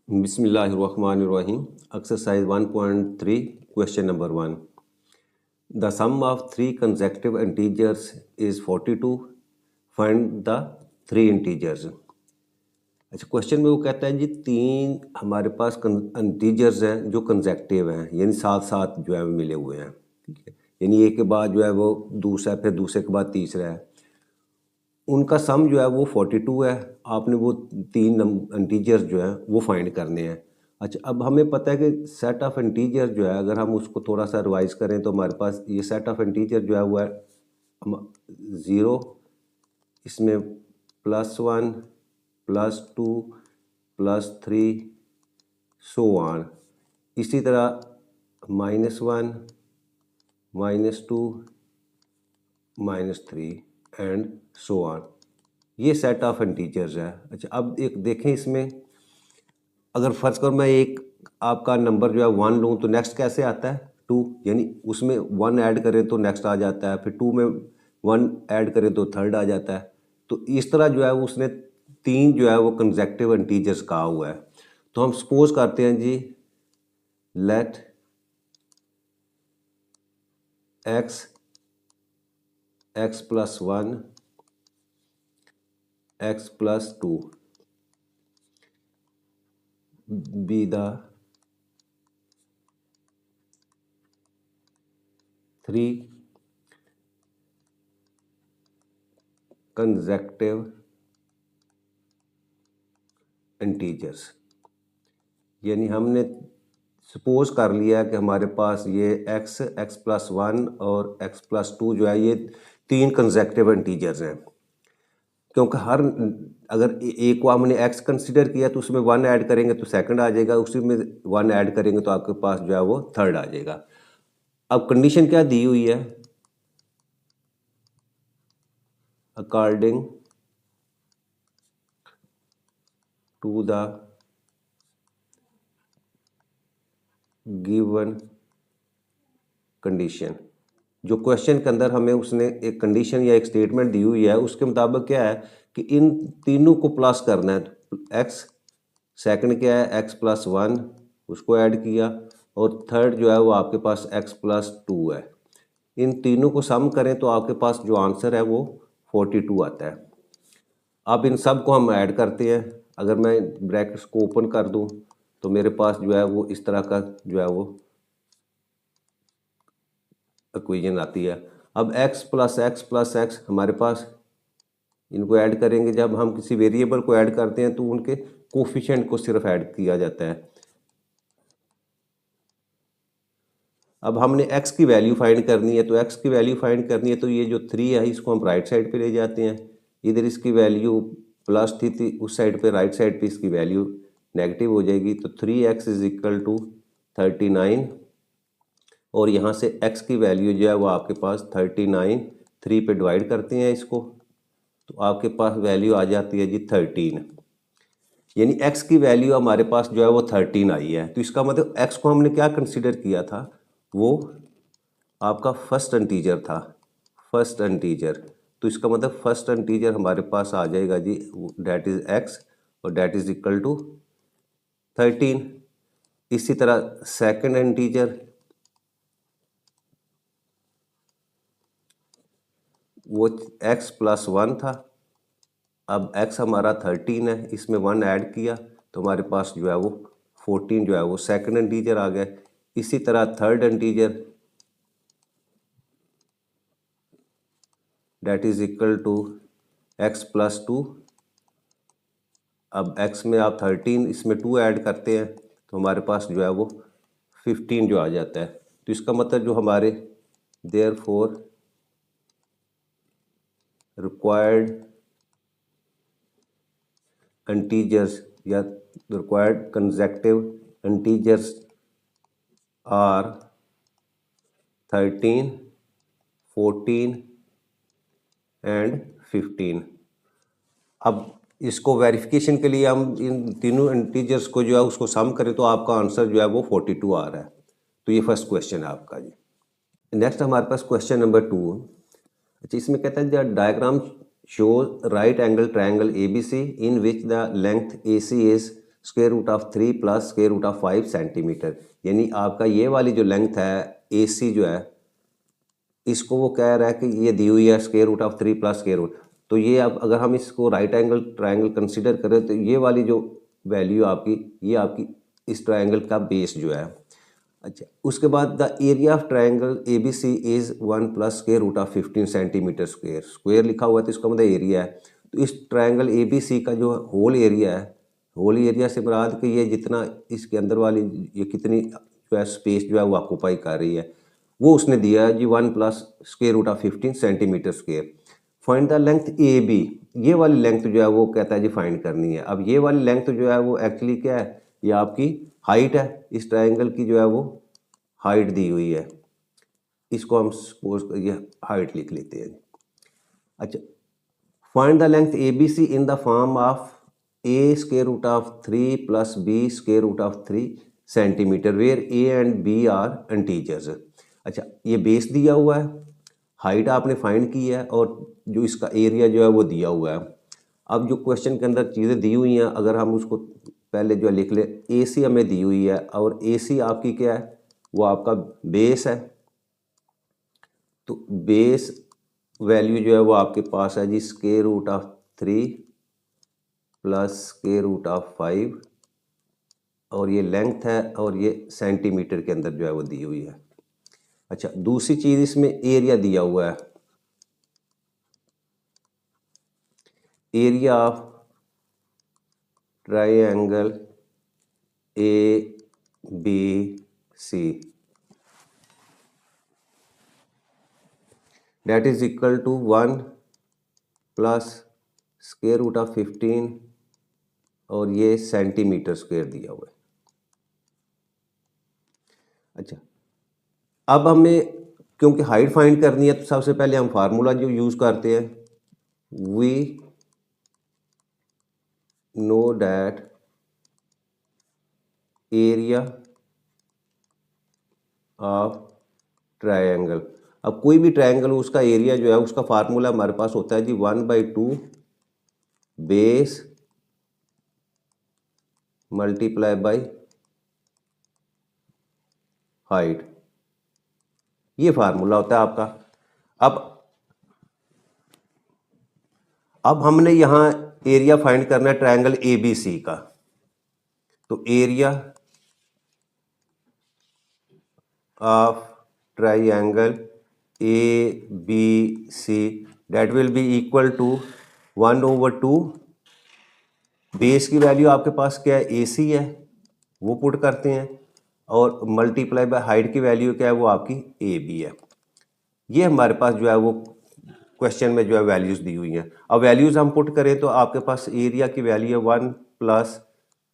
Bismillahirrahmanirrahim. Exercise 1.3, question number 1. The sum of three consecutive integers is 42. Find the three integers. अच्छा, question में वो कहता है जी तीन हमारे पास इंटीजर्स हैं जो कंसेक्टिव हैं, यानी साथ साथ जो है मिले हुए हैं। ठीक है, यानी एक के बाद जो है वो दूसरा, फिर दूसरे के बाद तीसरा है। उनका सम जो है वो 42 है। आपने वो तीन इंटीजर्स जो है वो फाइंड करने हैं। अच्छा, अब हमें पता है कि सेट ऑफ इंटीजर जो है, अगर हम उसको थोड़ा सा रिवाइज करें तो हमारे पास ये सेट ऑफ इंटीजर जो है वो है 0, इसमें +1, +2, +3, सो ऑन। इसी तरह -1, -2, -3 एंड सो ऑन। ये सेट ऑफ इंटीजर्स है। अच्छा, अब एक देखें इसमें, अगर फर्ज करो मैं एक आपका नंबर जो है 1 लूँ तो नेक्स्ट कैसे आता है 2, यानी उसमें 1 ऐड करें तो नेक्स्ट आ जाता है, फिर 2 में 1 ऐड करें तो थर्ड आ जाता है। तो इस तरह जो है उसने तीन जो है वो कंसेक्टिव इंटीजर्स कहा हुआ है। तो हम सपोज करते हैं जी, let x +1 x +2 be the three consecutive integers. यानी हमने सपोज कर लिया कि हमारे पास ये x +1 और x +2 जो है ये तीन कंसेक्टिव इंटीजर्स हैं। क्योंकि हर अगर एक को हमने x कंसिडर किया तो उसमें 1 ऐड करेंगे तो सेकंड आ जाएगा, उसी में 1 ऐड करेंगे तो आपके पास जो है वो थर्ड आ जाएगा। अब कंडीशन क्या दी हुई है, according to the given condition. जो क्वेश्चन के अंदर हमें उसने एक कंडीशन या एक स्टेटमेंट दी हुई है, उसके मुताबिक क्या है कि इन तीनों को प्लस करना है। एक्स, सेकंड क्या है x +1, उसको ऐड किया, और थर्ड जो है वो आपके पास x +2 है। इन तीनों को सम करें तो आपके पास जो आंसर है वो 42 आता है। अब इन सब को हम ऐड करते हैं। अगर मैं ब्रैकेट्स को ओपन कर दूं तो मेरे पास जो है वो इस तरह का जो है वो इक्वेशन आती है। अब x + x हमारे पास, इनको ऐड करेंगे। जब हम किसी वेरिएबल को ऐड करते हैं तो उनके कोफिशिएंट को सिर्फ ऐड किया जाता है। अब हमने x की वैल्यू फाइंड करनी है, तो x की वैल्यू फाइंड करनी है तो ये जो 3 है इसको हम राइट साइड पे ले जाते हैं। इधर इसकी वैल्यू प्लस थी उस साइड पे, राइट साइड पे इसकी वैल्यू नेगेटिव हो जाएगी। तो 3x = 39, और यहाँ से x की वैल्यू जो है वो आपके पास 39, 3 पे डिवाइड करते हैं इसको तो आपके पास वैल्यू आ जाती है जी 13। यानी x की वैल्यू हमारे पास जो है वो 13 आई है। तो इसका मतलब x को हमने क्या कंसिडर किया था, वो आपका फर्स्ट इंटीजर था, फर्स्ट इंटीजर। तो इसका मतलब फर्स्ट इंटीजर हमारे पास आ जाएगा जी, डेट इज x, और डेट इज इक्वल टू 13। इसी तरह सेकंड इंटीजर, वो x +1 था। अब x हमारा 13 है, इसमें 1 ऐड किया तो हमारे पास जो है वो 14 जो है वो सेकंड इंटीजर आ गया। इसी तरह third integer, that is equal to x +2। अब x में आप 13, इसमें 2 ऐड करते हैं तो हमारे पास जो है वो 15 जो आ जाता है। तो इसका मतलब जो हमारे देयरफॉर रिक्वायर्ड इंटीजर्स या required consecutive integers are 13, 14 and 15। अब इसको वेरिफिकेशन के लिए हम इन तीनों इंटीजर्स को जो है उसको सम करें तो आपका आंसर जो है वो 42 आ रहा है। तो ये फर्स्ट क्वेश्चन है आपका जी। नेक्स्ट हमारे पास क्वेश्चन नंबर 2। अच्छा, इसमें कहता है the diagram shows right angle triangle ABC in which the length AC is square root of 3 plus square root of 5 centimetre. यानी आपका ये वाली जो लेंथ है AC जो है, इसको वो कह रहा है कि ये दी हुई है square root of 3 plus square root. तो ये अब अगर हम इसको राइट एंगल ट्रायंगल कंसिडर करें तो ये वाली जो वैल्यू आपकी, ये आपकी इस ट्रायंगल का बेस जो है। अच्छा, उसके बाद the area of triangle ABC is 1 plus square root of 15 centimetre square. Square लिखा हुआ है तो इसका मतलब एरिया है। तो इस ट्रायंगल ABC का जो होल एरिया है, होल एरिया से मुराद कि ये जितना इसके अंदर वाली ये कितनी जो है स्पेस जो है वो ऑक्यूपाई कर रही है, वो उसने दिया है जी 1 plus square root of 15 centimetre square. Find the length AB। ये वाली लेंथ जो है वो कहता है जी फाइंड करनी है। अब ये वाली लेंथ जो है वो एक्चुअली क्या है, ये आपकी हाइट है। इस ट्रायंगल की जो है वो हाइट दी हुई है, इसको हम सपोज ये हाइट लिख लेते हैं। अच्छा, find the length ABC in the form of A square root of 3 plus B square root of 3 centimetre where A and B are integers. अच्छा, ये बेस दिया हुआ है, हाइट आपने फाइंड की है और जो इसका एरिया जो है वो दिया हुआ है। अब जो क्वेश्चन के अंदर चीज़ें दी हुई हैं, अगर हम उसको पहले जो है लिख ले, AC हमें दी हुई है और AC आपकी क्या है, वो आपका बेस है। तो बेस वैल्यू जो है वो आपके पास है जी square root of 3 plus square root of 5 और ये लेंथ है और ये सेंटीमीटर के अंदर जो है वो दी हुई है। अच्छा, दूसरी चीज़ इसमें एरिया दिया हुआ है, area of triangle ABC that is equal to 1 plus square root of 15 और ये सेंटीमीटर स्क्वायर दिया हुआ है। अच्छा, अब हमें क्योंकि हाइट फाइंड करनी है तो सबसे पहले हम फार्मूला जो यूज़ करते हैं, we know that area of triangle. अब कोई भी ट्रायंगल उसका एरिया जो है उसका फार्मूला हमारे पास होता है जी 1/2 बेस मल्टीप्लाई बाय हाइट, ये फार्मूला होता है आपका। अब हमने यहाँ एरिया फाइंड करना है ट्रायंगल ABC का। तो area of triangle ABC that will be equal to 1/2 base की वैल्यू आपके पास क्या है, AC है, वो पुट करते हैं और मल्टीप्लाई बाय हाइट की वैल्यू क्या है, वो आपकी AB है। ये हमारे पास जो है वो क्वेश्चन में जो है वैल्यूज़ दी हुई हैं। अब वैल्यूज़ हम पुट करें तो आपके पास एरिया की वैल्यू है 1 प्लस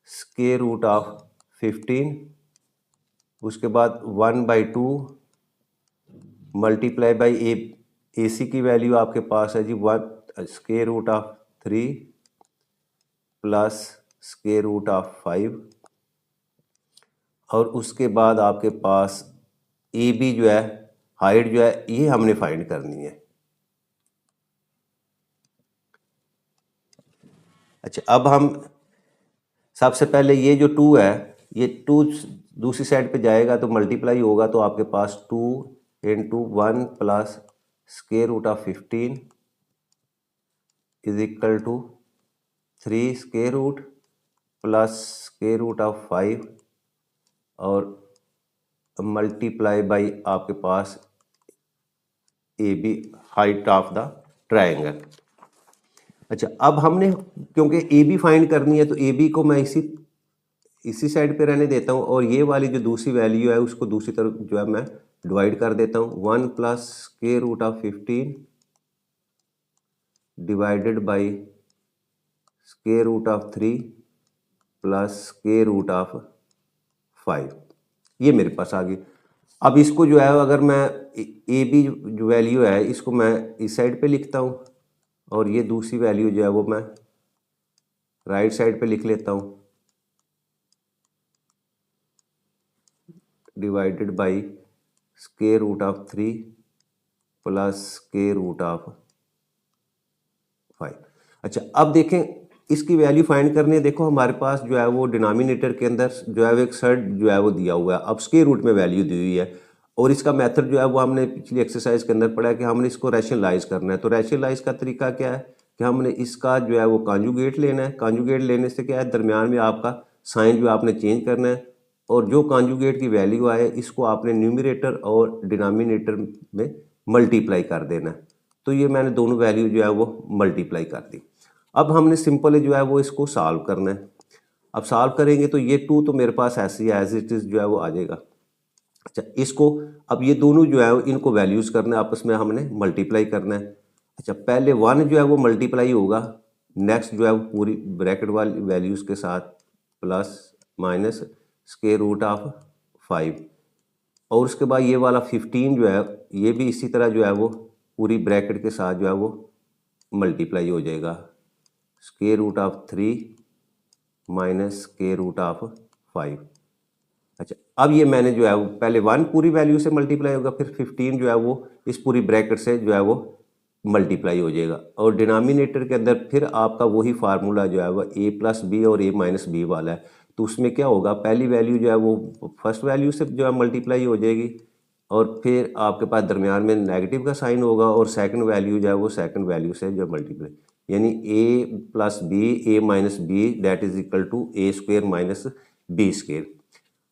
स्क्वायर रूट ऑफ 15, उसके बाद 1/2 मल्टीप्लाई बाई AC की वैल्यू आपके पास है जी 1 square root of 3 plus square root of 5 और उसके बाद आपके पास AB जो है, हाइट जो है, ये हमने फाइंड करनी है। अच्छा, अब हम सबसे पहले ये जो 2 है, ये 2 दूसरी साइड पे जाएगा तो मल्टीप्लाई होगा, तो आपके पास 2 into 1 plus square root of 15 is equal to 3 square root plus square root of 5 और मल्टीप्लाई बाई आपके पास AB height of the triangle. अच्छा, अब हमने क्योंकि AB फाइंड करनी है तो AB को मैं इसी साइड पे रहने देता हूँ और ये वाली जो दूसरी वैल्यू है उसको दूसरी तरफ जो है मैं डिवाइड कर देता हूँ। 1 plus square root of 15 divided by square root of 3 plus square root of 5, ये मेरे पास आ गई। अब इसको जो है अगर मैं AB जो वैल्यू है इसको मैं इस साइड पे लिखता हूँ और ये दूसरी वैल्यू जो है वो मैं राइट साइड पे लिख लेता हूँ, divided by square root of 3 plus square root of 5। अच्छा, अब देखें इसकी वैल्यू फाइंड करनी है। देखो हमारे पास जो है वो डिनोमिनेटर के अंदर जो है वो एक सर्ड जो है वो दिया हुआ है, अब स्क्वायर रूट में वैल्यू दी हुई है, और इसका मेथड जो है वो हमने पिछली एक्सरसाइज के अंदर पढ़ा है कि हमने इसको रैशनलाइज करना है। तो रैशनलाइज का तरीका क्या है कि हमने इसका जो है वो कॉन्जुगेट लेना है। कॉन्जुगेट लेने से क्या है, दरमियान में आपका साइन जो आपने चेंज करना है, और जो कॉन्जुगेट की वैल्यू आए इसको आपने न्यूमरेटर और डिनोमिनेटर में मल्टीप्लाई कर देना है। तो ये मैंने दोनों वैल्यू जो है वो मल्टीप्लाई कर दी। अब हमने सिंपल जो है वो इसको सॉल्व करना है। अब सॉल्व करेंगे तो ये 2 तो मेरे पास ऐसे एज इट इज़ जो है वो आ जाएगा। अच्छा, इसको अब ये दोनों जो है इनको वैल्यूज़ करना है, आपस में हमने मल्टीप्लाई करना है। अच्छा, पहले 1 जो है वो मल्टीप्लाई होगा, नेक्स्ट जो है वो पूरी ब्रैकेट वाली वैल्यूज़ के साथ plus minus square root of 5, और उसके बाद ये वाला 15 जो है ये भी इसी तरह जो है वो पूरी ब्रैकेट के साथ जो है वो मल्टीप्लाई हो जाएगा, square root of 3 minus square root of 5। अच्छा, अब ये मैंने जो है वो पहले 1 पूरी वैल्यू से मल्टीप्लाई होगा, फिर 15 जो है वो इस पूरी ब्रैकेट से जो है वो मल्टीप्लाई हो जाएगा, और डिनोमिनेटर के अंदर फिर आपका वही फार्मूला जो है वो a प्लस बी और a माइनस बी वाला है। तो उसमें क्या होगा, पहली वैल्यू जो है वो फर्स्ट वैल्यू से जो है मल्टीप्लाई हो जाएगी, और फिर आपके पास दरमियान में नेगेटिव का साइन होगा, और सेकंड वैल्यू जो है वो सेकंड वैल्यू से जो मल्टीप्लाई, यानी a plus b a minus b that is equal to a square minus b square.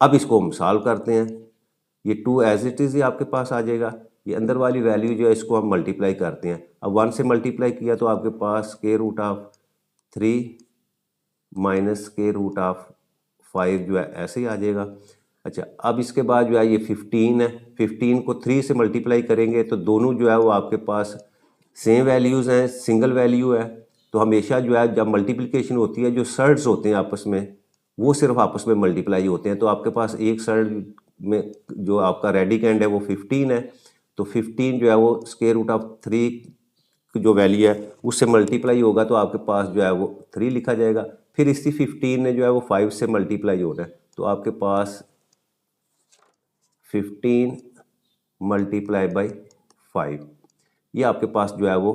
अब इसको हम सॉल्व करते हैं, ये 2 एज इट इज़ ही आपके पास आ जाएगा, ये अंदर वाली वैल्यू जो है इसको हम मल्टीप्लाई करते हैं। अब 1 से मल्टीप्लाई किया तो आपके पास square root of 3 minus square root of 5 जो है ऐसे ही आ जाएगा। अच्छा, अब इसके बाद जो है ये 15 है, 15 को 3 से मल्टीप्लाई करेंगे तो दोनों जो है वो आपके पास सेम वैल्यूज़ हैं, सिंगल वैल्यू है। तो हमेशा जो है जब मल्टीप्लिकेशन होती है, जो सर्ड्स होते हैं आपस में वो सिर्फ आपस में मल्टीप्लाई होते हैं। तो आपके पास एक सर्ड में जो आपका रेडिकेंड है वो 15 है, तो 15 जो है वो स्क्वायर रूट ऑफ 3 की जो वैल्यू है उससे मल्टीप्लाई होगा, तो आपके पास जो है वो 3 लिखा जाएगा। फिर इसी 15 ने जो है वो 5 से मल्टीप्लाई होना है, तो आपके पास 15 मल्टीप्लाई बाई 5, ये आपके पास जो है वो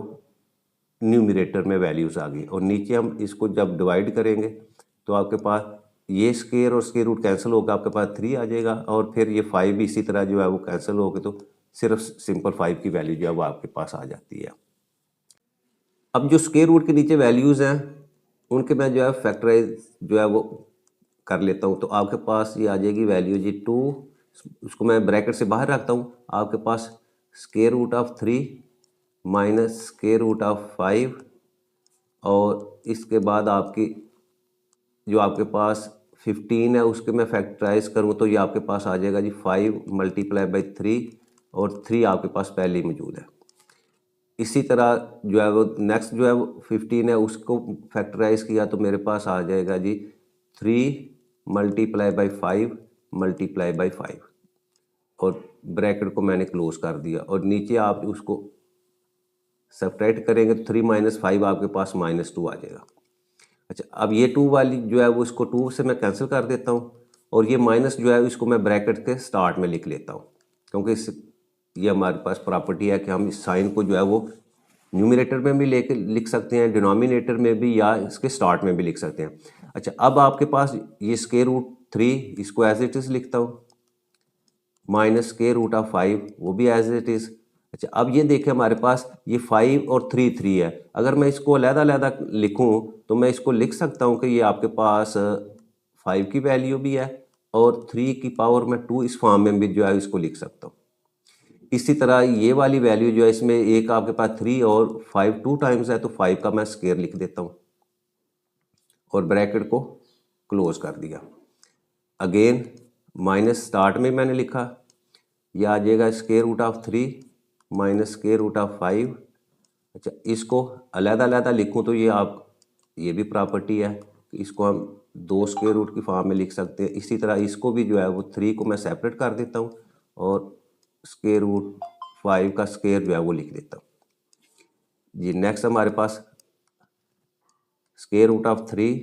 न्यूमरेटर में वैल्यूज़ आ गई, और नीचे हम इसको जब डिवाइड करेंगे तो आपके पास ये स्क्वायर और स्क्वायर रूट कैंसिल होगा, आपके पास 3 आ जाएगा, और फिर ये 5 भी इसी तरह जो है वो कैंसिल हो गए, तो सिर्फ सिंपल 5 की वैल्यू जो है वो आपके पास आ जाती है। अब जो स्क्वायर रूट के नीचे वैल्यूज़ हैं उनके मैं जो है फैक्टराइज जो है वो कर लेता हूँ, तो आपके पास ये आ जाएगी वैल्यू जी 2, उसको मैं ब्रैकेट से बाहर रखता हूँ, आपके पास square root of 3 minus square root of 5, और इसके बाद आपकी जो आपके पास 15 है उसके मैं फैक्टराइज करूँ तो ये आपके पास आ जाएगा जी 5 मल्टीप्लाई बाई 3, और 3 आपके पास पहले ही मौजूद है। इसी तरह जो है वो नेक्स्ट जो है वो 15 है उसको फैक्टराइज किया तो मेरे पास आ जाएगा जी 3 मल्टीप्लाई बाई 5 मल्टीप्लाई बाई 5, और ब्रैकेट को मैंने क्लोज कर दिया, और नीचे आप उसको सब्ट्रैक्ट करेंगे तो 3 माइनस 5 आपके पास -2 आ जाएगा। अच्छा, अब ये 2 वाली जो है वो इसको 2 से मैं कैंसिल कर देता हूँ, और ये माइनस जो है इसको मैं ब्रैकेट के स्टार्ट में लिख लेता हूँ, क्योंकि ये हमारे पास प्रॉपर्टी है कि हम इस साइन को जो है वो न्यूमरेटर में भी लेके लिख सकते हैं, डिनोमिनेटर में भी, या इसके स्टार्ट में भी लिख सकते हैं। अच्छा, अब आपके पास ये स्क्वायर रूट 3 इसको एज इट इज़ लिखता हूँ, माइनस स्क्वायर रूट ऑफ 5 वो भी एज इट इज़। अच्छा, अब ये देखें हमारे पास ये 5 और 3 है, अगर मैं इसको अलग-अलग लिखूं तो मैं इसको लिख सकता हूं कि ये आपके पास 5 की वैल्यू भी है, और 3 की पावर में 2 इस फॉर्म में भी जो है इसको लिख सकता हूं। इसी तरह ये वाली वैल्यू जो है इसमें एक आपके पास 3 और 5 2 टाइम्स है, तो 5 का मैं स्क्वायर लिख देता हूँ, और ब्रैकेट को क्लोज कर दिया। अगेन माइनस स्टार्ट में मैंने लिखा, यह आ जाएगा square root of 3 minus square root of 5। अच्छा, इसको अलग-अलग लिखूं तो ये भी प्रॉपर्टी है कि इसको हम 2 स्क्वायर रूट की फॉर्म में लिख सकते हैं। इसी तरह इसको भी जो है वो 3 को मैं सेपरेट कर देता हूँ, और स्क्वायर रूट 5 का स्क्वायर जो है वो लिख देता हूँ जी। नेक्स्ट हमारे पास square root of 3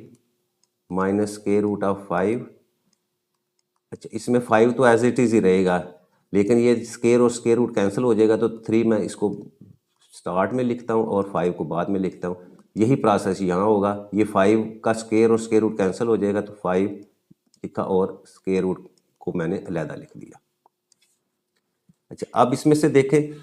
minus square root of 5। अच्छा, इसमें 5 तो एज इट इज़ ही रहेगा, लेकिन ये स्क्वायर और स्क्वायर रूट कैंसिल हो जाएगा, तो 3 मैं इसको स्टार्ट में लिखता हूँ और 5 को बाद में लिखता हूँ। यही प्रोसेस यहाँ होगा। ये 5 का स्क्वायर और स्क्वायर रूट कैंसिल हो जाएगा, तो 5 लिखा और स्क्वायर रूट को मैंने अलहदा लिख दिया। अच्छा, अब इसमें से देखें,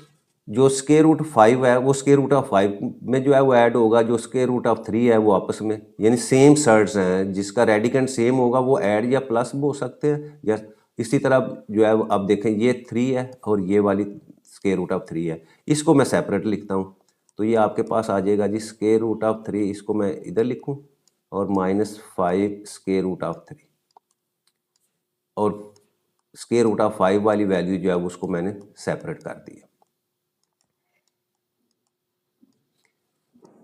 जो स्क्वायर रूट 5 है वो स्क्वायर रूट ऑफ 5 में जो है वो ऐड होगा, जो स्क्वायर रूट ऑफ 3 है वो आपस में, यानी सेम सर्ड्स हैं, जिसका रेडिकेंड सेम होगा वो ऐड या प्लस हो सकते हैं। या इसी तरह जो है अब देखें, ये 3 है और ये वाली स्क्वायर रूट ऑफ 3 है, इसको मैं सेपरेट लिखता हूँ। तो ये आपके पास आ जाएगा जी स्क्वायर रूट ऑफ 3, इसको मैं इधर लिखूँ, और -5 स्क्वायर रूट ऑफ 3, और स्क्वायर रूट ऑफ 5 वाली वैल्यू जो है उसको मैंने सेपरेट कर दी है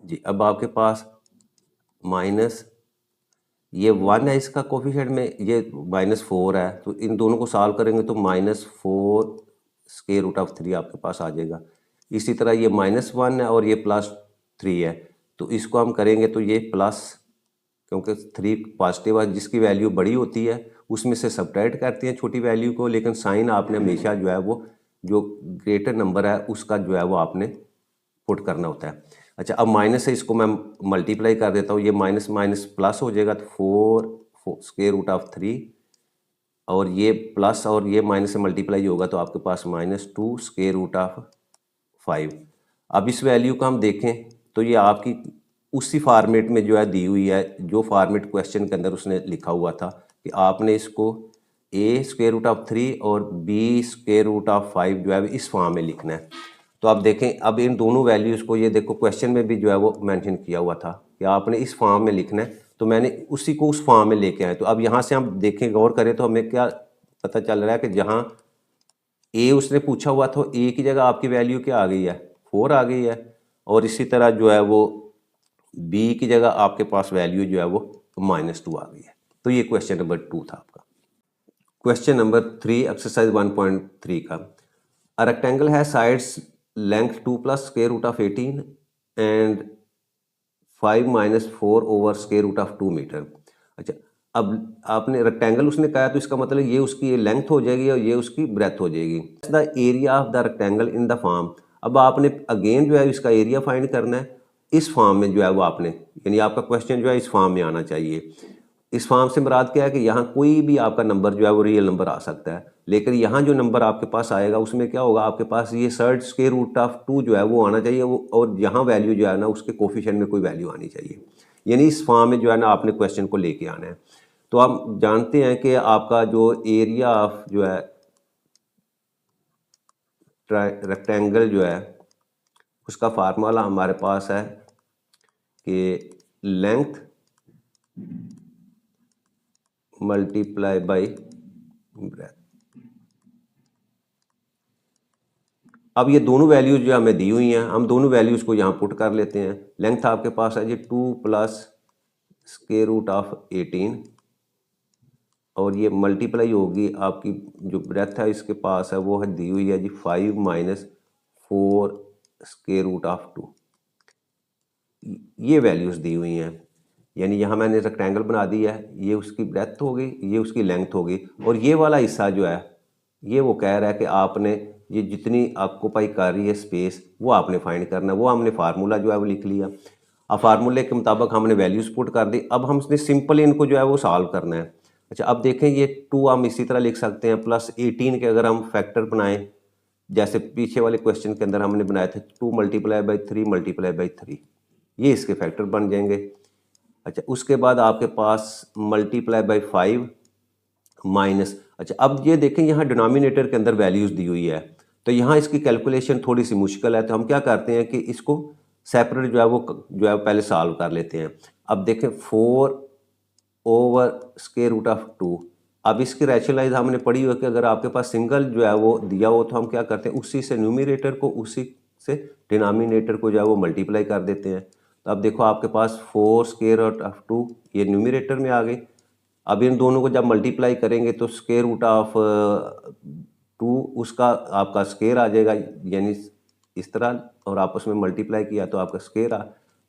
जी। अब आपके पास माइनस ये 1 है, इसका कोफिशिएंट में ये -4 है, तो इन दोनों को सॉल्व करेंगे तो -4 स्क्वायर रूट ऑफ 3 आपके पास आ जाएगा। इसी तरह ये -1 है और ये +3 है, तो इसको हम करेंगे तो ये प्लस, क्योंकि 3 पॉजिटिव है, जिसकी वैल्यू बड़ी होती है उसमें से सब्ट्रैक्ट करते हैं छोटी वैल्यू को, लेकिन साइन आपने हमेशा जो है वो जो ग्रेटर नंबर है उसका जो है वो आपने पुट करना होता है। अच्छा, अब माइनस है, इसको मैं मल्टीप्लाई कर देता हूँ, ये माइनस माइनस प्लस हो जाएगा, तो 4 स्क्वायर रूट ऑफ 3, और ये प्लस और ये माइनस से मल्टीप्लाई होगा तो आपके पास -2 स्क्वायर रूट ऑफ 5। अब इस वैल्यू को हम देखें तो ये आपकी उसी फॉर्मेट में जो है दी हुई है, जो फॉर्मेट क्वेश्चन के अंदर उसने लिखा हुआ था कि आपने इसको a स्क्वायर रूट ऑफ 3 और b स्क्वायर रूट ऑफ 5 जो है इस फॉर्म में लिखना है। तो आप देखें, अब इन दोनों वैल्यूज़ को, ये देखो क्वेश्चन में भी जो है वो मेंशन किया हुआ था कि आपने इस फॉर्म में लिखना है, तो मैंने उसी को उस फॉर्म में लेके आए। तो अब यहाँ से हम देखें, गौर करें तो हमें क्या पता चल रहा है कि जहाँ ए उसने पूछा हुआ था, ए की जगह आपकी वैल्यू क्या आ गई है, 4 आ गई है, और इसी तरह जो है वो बी की जगह आपके पास वैल्यू जो है वो -2 आ गई है। तो ये क्वेश्चन नंबर 2 था आपका। क्वेश्चन नंबर 3 एक्सरसाइज 1.3 का, अ रेक्टेंगल है sides length 2 + square root of 18 and 5 - 4 over square root of 2 metre. अच्छा, अब आपने रेक्टेंगल उसने कहा, तो इसका मतलब ये उसकी लेंथ हो जाएगी और ये उसकी ब्रेथ हो जाएगी। The area of the rectangle in the form, अब आपने अगेन जो है इसका एरिया फाइंड करना है इस फॉर्म में जो है वो आपने, यानी आपका क्वेश्चन जो है इस फॉर्म में आना चाहिए। इस फॉर्म से मुराद क्या है कि यहाँ कोई भी आपका नंबर जो है वो रियल नंबर आ सकता है, लेकिन यहाँ जो नंबर आपके पास आएगा उसमें क्या होगा, आपके पास ये सर्ड स्क्वायर रूट ऑफ 2 जो है वो आना चाहिए, वो, और यहाँ वैल्यू जो है ना उसके कोफिशिएंट में कोई वैल्यू आनी चाहिए, यानी इस फॉर्म में जो है ना आपने क्वेश्चन को लेके आना है। तो हम जानते हैं कि आपका जो एरिया ऑफ जो है रेक्टेंगल जो है उसका फार्मूला हमारे पास है कि लेंथ मल्टीप्लाई बाई ब्रेथ। अब ये दोनों वैल्यूज जो हमें दी हुई हैं, हम दोनों वैल्यूज को यहाँ पुट कर लेते हैं। लेंथ आपके पास है जी 2 + स्क्वायर रूट ऑफ 18, और ये मल्टीप्लाई होगी आपकी जो ब्रेथ है इसके पास है वो है दी हुई है जी 5 - 4 स्क्वायर रूट ऑफ 2। ये वैल्यूज़ दी हुई हैं, यानी यहाँ मैंने रेक्टेंगल बना दिया है, ये उसकी ब्रेथ हो गई, ये उसकी लेंथ हो गई, और ये वाला हिस्सा जो है ये वो कह रहा है कि आपने ये जितनी ऑक्यूपाई कर रही है स्पेस वो आपने फाइंड करना है। वो हमने फार्मूला जो है वो लिख लिया। अब फार्मूले के मुताबिक हमने वैल्यूज पुट कर दी, अब हमने सिंपल इनको जो है वो सॉल्व करना है। अच्छा, अब देखें ये 2 हम इसी तरह लिख सकते हैं, +18 के अगर हम फैक्टर बनाएं, जैसे पीछे वाले क्वेश्चन के अंदर हमने बनाए थे 2 × 3 × 3, ये इसके फैक्टर बन जाएंगे। अच्छा, उसके बाद आपके पास ×5 माइनस, अच्छा अब ये देखें यहाँ डिनोमिनेटर के अंदर वैल्यूज़ दी हुई है, तो यहाँ इसकी कैलकुलेशन थोड़ी सी मुश्किल है, तो हम क्या करते हैं कि इसको सेपरेट जो है वो जो है पहले सॉल्व कर लेते हैं। अब देखें 4 ओवर स्क्वायर रूट ऑफ 2, अब इसकी रैशनलाइज हमने पढ़ी हो कि अगर आपके पास सिंगल जो है वो दिया हो तो हम क्या करते हैं उसी से न्यूमिनेटर को उसी से डिनोमिनेटर को जो है वो मल्टीप्लाई कर देते हैं। तो अब देखो आपके पास 4 स्क्वायर रूट ऑफ 2 ये न्यूमिनेटर में आ गई। अब इन दोनों को जब मल्टीप्लाई करेंगे तो स्क्वायर रूट ऑफ 2 उसका आपका स्क्वायर आ जाएगा, यानी इस तरह, और आपस में मल्टीप्लाई किया तो आपका स्क्वायर आ।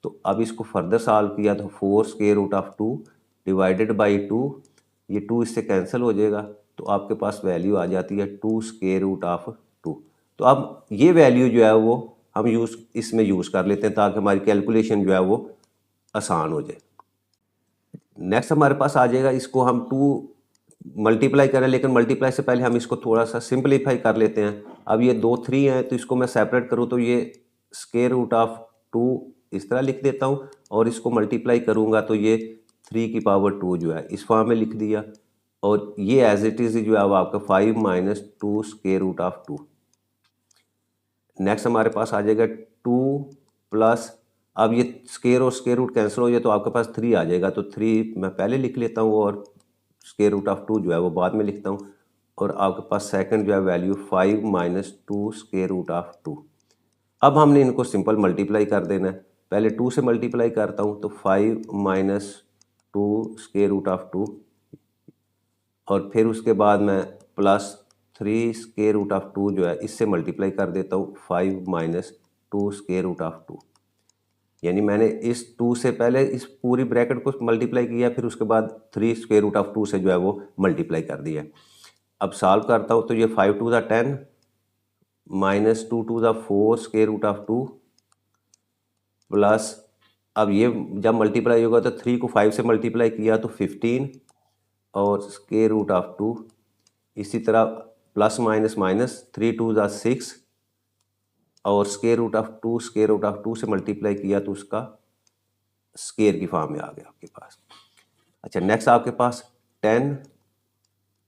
तो अब इसको फर्दर सॉल्व किया तो 4 square root of 2 divided by 2, ये 2 इससे कैंसिल हो जाएगा, तो आपके पास वैल्यू आ जाती है 2 स्क्वायर रूट ऑफ 2। तो अब ये वैल्यू जो है वो हम इसमें यूज़ कर लेते हैं ताकि हमारी कैलकुलेशन जो है वो आसान हो जाए। नेक्स्ट हमारे पास आ जाएगा, इसको हम 2 मल्टीप्लाई करें, लेकिन मल्टीप्लाई से पहले हम इसको थोड़ा सा सिंपलीफाई कर लेते हैं। अब ये 2 3 हैं, तो इसको मैं सेपरेट करूँ तो ये स्क्वायर रूट ऑफ 2 इस तरह लिख देता हूँ, और इसको मल्टीप्लाई करूँगा तो ये 3 की पावर 2 जो है इस फॉर्म में लिख दिया, और ये एज इट इज़ जो है वो आपका 5 minus 2 square root of 2। Next हमारे पास आ जाएगा 2 प्लस, अब ये स्क्वायर और स्क्वायर रूट कैंसिल हो जाए तो आपके पास 3 आ जाएगा, तो 3 मैं पहले लिख लेता हूँ और स्क्वायर रूट ऑफ 2 जो है वो बाद में लिखता हूँ, और आपके पास सेकंड जो है value 5 minus 2 square root of 2। अब हमने इनको सिंपल मल्टीप्लाई कर देना है। पहले 2 से मल्टीप्लाई करता हूँ तो 5 माइनस 2 स्क्वायर रूट ऑफ 2, और फिर उसके बाद मैं प्लस 3 स्क्वायर रूट ऑफ 2 जो है इससे मल्टीप्लाई कर देता हूँ 5 माइनस 2 स्क्वायर रूट ऑफ 2। यानी मैंने इस 2 से पहले इस पूरी ब्रैकेट को मल्टीप्लाई किया, फिर उसके बाद 3 स्क्वायर रूट ऑफ 2 से जो है वो मल्टीप्लाई कर दिया। अब सॉल्व करता हूँ तो ये 5 to the 10 minus 2 to the 4 square root of 2 plus, अब ये जब मल्टीप्लाई होगा तो 3 को 5 से मल्टीप्लाई किया तो 15 और स्क्वायर रूट ऑफ 2, इसी तरह plus minus minus 3 to the 6 और square root of 2 square root of 2 से मल्टीप्लाई किया तो उसका स्क्वायर की फॉर्म में आ गया आपके पास। अच्छा, नेक्स्ट आपके पास 10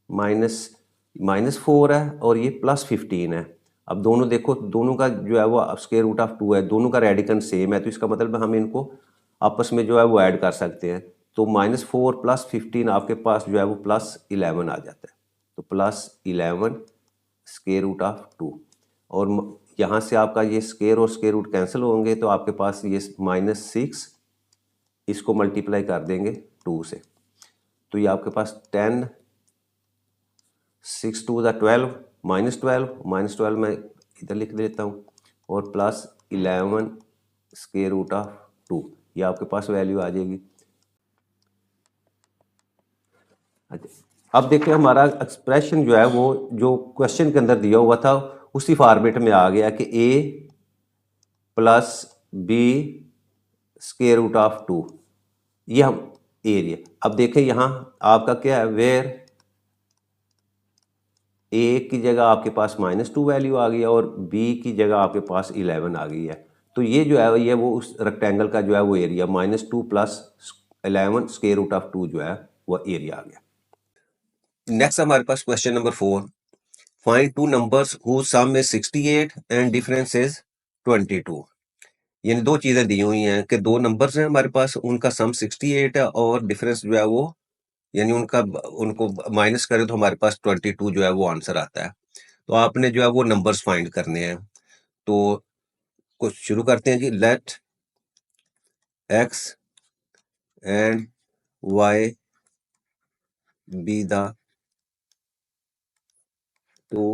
माइनस माइनस 4 है और ये प्लस 15 है। अब दोनों देखो, दोनों का जो है वो स्क्वायर रूट ऑफ 2 है, दोनों का रेडिकन सेम है, तो इसका मतलब हम इनको आपस में जो है वो ऐड कर सकते हैं। तो -4 प्लस 15 आपके पास जो है वो +11 आ जाता है, तो +11 स्क्वायर रूट ऑफ 2, और यहाँ से आपका ये स्क्वायर और स्क्वायर रूट कैंसिल होंगे तो आपके पास ये -6, इसको मल्टीप्लाई कर देंगे 2 से, तो ये आपके पास 10 6 टू द 12 -12 मैं इधर लिख देता हूँ, और +11 स्क्वायर रूट ऑफ 2, ये आपके पास वैल्यू आ जाएगी। अच्छा, अब देखिए हमारा एक्सप्रेशन जो है वो जो क्वेश्चन के अंदर दिया हुआ था उसी फॉर्मेट में आ गया कि a plus b square root of 2, ये हम एरिया। अब देखें यहाँ आपका क्या है, वेयर ए की जगह आपके पास -2 वैल्यू आ गई है और बी की जगह आपके पास 11 आ गई है, तो ये जो है ये वो उस रेक्टेंगल का जो है वो area -2 plus 11 square root of 2 जो है वो एरिया आ गया। नेक्स्ट हमारे पास question number 4, find two numbers whose sum is 68 and difference is 22। यानी दो चीजें दी हुई हैं कि दो नंबर्स हैं हमारे पास, उनका सम 68 है और डिफरेंस जो है वो, यानी उनको माइनस करें तो हमारे पास 22 जो है वो आंसर आता है। तो आपने जो है वो नंबर्स फाइंड करने हैं। तो कुछ शुरू करते हैं जी। Let x and y be the two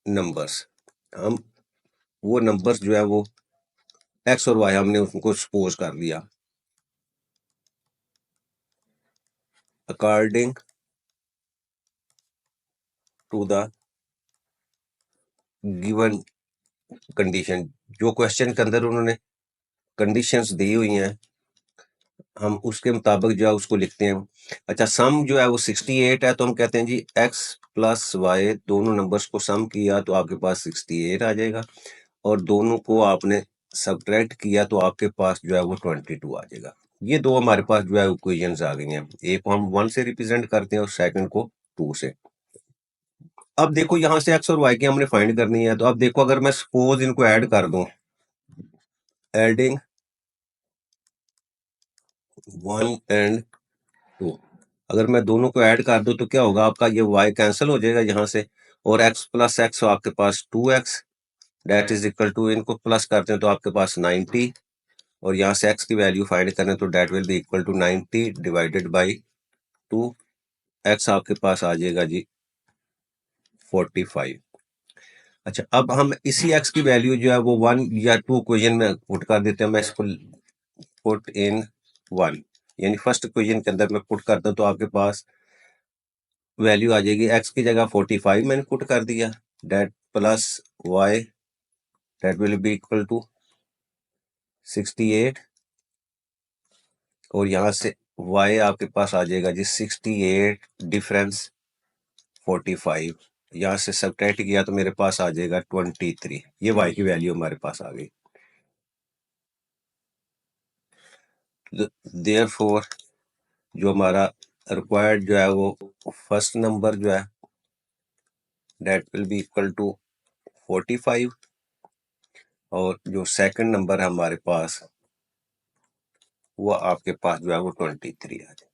numbers. हम वो नंबर्स जो है वो एक्स और वाई हमने उनको सपोज कर दिया according to the given condition. जो क्वेश्चन के अंदर उन्होंने कंडीशंस दी हुई हैं हम उसके मुताबिक जो है उसको लिखते हैं। अच्छा, सम जो है वो 68 है, तो हम कहते हैं जी x प्लस वाई, दोनों नंबर्स को सम किया तो आपके पास 68 आ जाएगा, और दोनों को आपने सब्ट्रैक्ट किया तो आपके पास जो है वो 22 आ जाएगा। ये दो हमारे पास जो है इक्वेशंस आ गई हैं, एक को हम 1 से रिप्रेजेंट करते हैं और सेकंड को 2 से। अब देखो यहाँ से x और y की हमने फाइंड करनी है, तो अब देखो अगर मैं सपोज इनको ऐड कर दूं, एडिंग 1 एंड 2, अगर मैं दोनों को ऐड कर दूं तो क्या होगा, आपका ये y कैंसिल हो जाएगा यहाँ से, और x प्लस एक्स आपके पास 2x that is equal to, इनको प्लस करते हैं तो आपके पास 90, और यहाँ से x की वैल्यू फाइंड करें तो that will be equal to 90 divided by 2, x आपके पास आ जाएगा जी 45। अच्छा, अब हम इसी x की वैल्यू जो है वो 1 या 2 इक्वेशन में पुट कर देते हैं। मैं इसको पुट इन 1, यानी फर्स्ट इक्वेशन के अंदर मैं पुट करता हूं तो आपके पास वैल्यू आ जाएगी, x की जगह 45 मैंने पुट कर दिया, that plus y that will be equal to 68 और यहाँ से y आपके पास आ जाएगा जी 68 डिफरेंस 45। यहाँ से सब्ट्रैक्ट किया तो मेरे पास आ जाएगा 23। ये y की वैल्यू हमारे पास आ गई। देयरफॉर जो हमारा रिक्वायर्ड जो है वो फर्स्ट नंबर जो है that will be equal to 45 और जो सेकंड नंबर है हमारे पास वो आपके पास जो है वो 23 है।